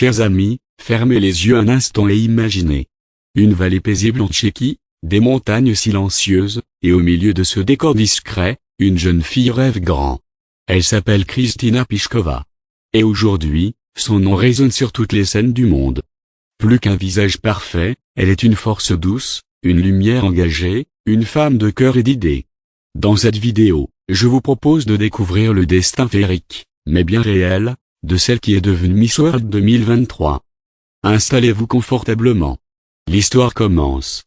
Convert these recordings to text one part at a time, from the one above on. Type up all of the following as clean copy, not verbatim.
Chers amis, fermez les yeux un instant et imaginez. Une vallée paisible en Tchéquie, des montagnes silencieuses, et au milieu de ce décor discret, une jeune fille rêve grand. Elle s'appelle Kristina Pišková. Et aujourd'hui, son nom résonne sur toutes les scènes du monde. Plus qu'un visage parfait, elle est une force douce, une lumière engagée, une femme de cœur et d'idées. Dans cette vidéo, je vous propose de découvrir le destin féerique, mais bien réel, de celle qui est devenue Miss World 2023. Installez-vous confortablement. L'histoire commence.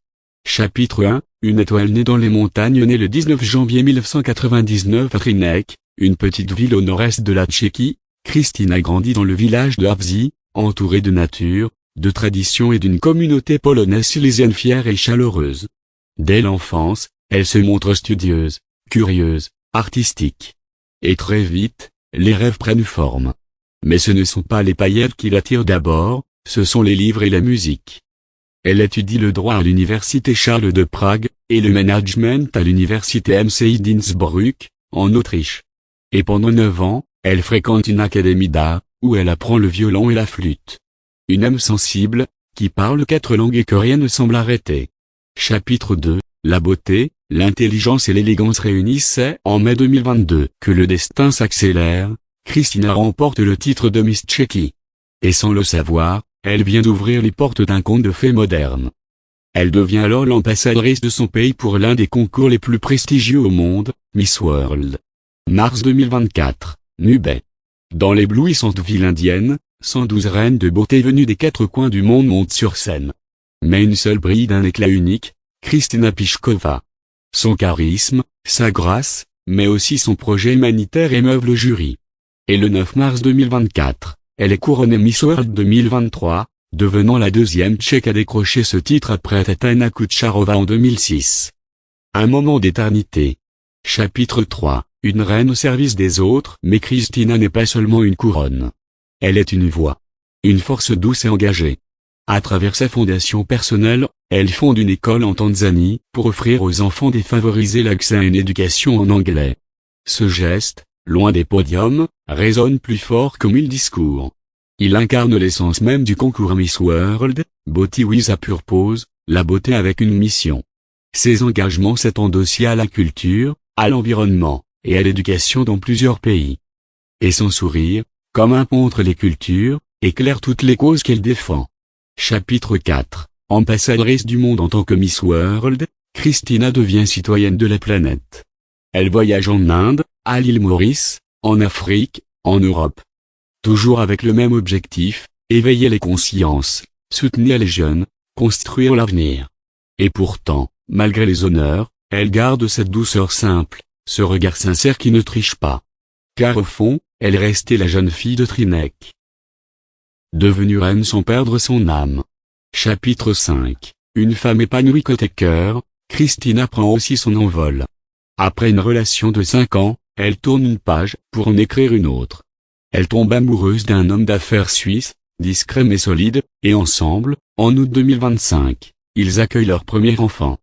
Chapitre 1, une étoile née dans les montagnes née le 19 janvier 1999 à Třinec, une petite ville au nord-est de la Tchéquie. Kristina grandit dans le village de Havří, entourée de nature, de tradition et d'une communauté polonaise silésienne fière et chaleureuse. Dès l'enfance, elle se montre studieuse, curieuse, artistique. Et très vite, les rêves prennent forme. Mais ce ne sont pas les paillettes qui l'attirent d'abord, ce sont les livres et la musique. Elle étudie le droit à l'université Charles de Prague, et le management à l'université MCI d'Innsbruck, en Autriche. Et pendant 9 ans, elle fréquente une académie d'art, où elle apprend le violon et la flûte. Une âme sensible, qui parle 4 langues et que rien ne semble arrêter. Chapitre 2, la beauté, l'intelligence et l'élégance réunissent. En mai 2022 que le destin s'accélère, Kristina remporte le titre de Miss Tchéquie. Et sans le savoir, elle vient d'ouvrir les portes d'un conte de fées moderne. Elle devient alors l'ambassadrice de son pays pour l'un des concours les plus prestigieux au monde, Miss World. Mars 2024, Nubet. Dans l'éblouissante ville indienne, 112 reines de beauté venues des 4 coins du monde montent sur scène. Mais une seule brille d'un éclat unique, Kristina Pišková. Son charisme, sa grâce, mais aussi son projet humanitaire émeuvent le jury. Et le 9 mars 2024, elle est couronnée Miss World 2023, devenant la 2e Tchèque à décrocher ce titre après Tatjana Kučárová en 2006. Un moment d'éternité. Chapitre 3, une reine au service des autres. Mais Kristina n'est pas seulement une couronne. Elle est une voix. Une force douce et engagée. À travers sa fondation personnelle, elle fonde une école en Tanzanie, pour offrir aux enfants défavorisés l'accès à une éducation en anglais. Ce geste, loin des podiums, résonne plus fort que 1000 discours. Il incarne l'essence même du concours Miss World, Beauty with a Purpose, la beauté avec une mission. Ses engagements s'étendent aussi à la culture, à l'environnement, et à l'éducation dans plusieurs pays. Et son sourire, comme un pont entre les cultures, éclaire toutes les causes qu'elle défend. Chapitre 4, ambassadrice du monde. En tant que Miss World, Kristina devient citoyenne de la planète. Elle voyage en Inde, à l'île Maurice, en Afrique, en Europe. Toujours avec le même objectif, éveiller les consciences, soutenir les jeunes, construire l'avenir. Et pourtant, malgré les honneurs, elle garde cette douceur simple, ce regard sincère qui ne triche pas. Car au fond, elle restait la jeune fille de Třinec. Devenue reine sans perdre son âme. Chapitre 5, une femme épanouie côté cœur, Kristina prend aussi son envol. Après une relation de 5 ans, elle tourne une page pour en écrire une autre. Elle tombe amoureuse d'un homme d'affaires suisse, discret mais solide, et ensemble, en août 2025, ils accueillent leur premier enfant.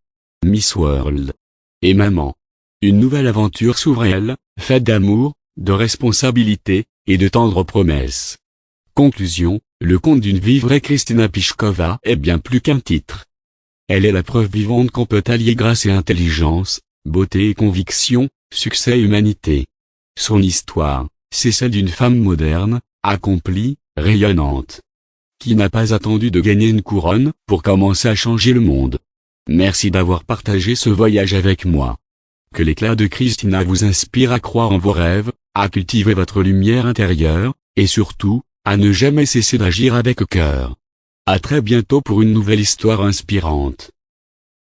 Miss World. Et maman. Une nouvelle aventure s'ouvre à elle, faite d'amour, de responsabilité, et de tendres promesses. Conclusion, le conte d'une vie vraie. Kristina Pišková est bien plus qu'un titre. Elle est la preuve vivante qu'on peut allier grâce et intelligence, beauté et conviction, succès et humanité. Son histoire, c'est celle d'une femme moderne, accomplie, rayonnante. Qui n'a pas attendu de gagner une couronne pour commencer à changer le monde. Merci d'avoir partagé ce voyage avec moi. Que l'éclat de Kristina vous inspire à croire en vos rêves, à cultiver votre lumière intérieure, et surtout, à ne jamais cesser d'agir avec cœur. À très bientôt pour une nouvelle histoire inspirante.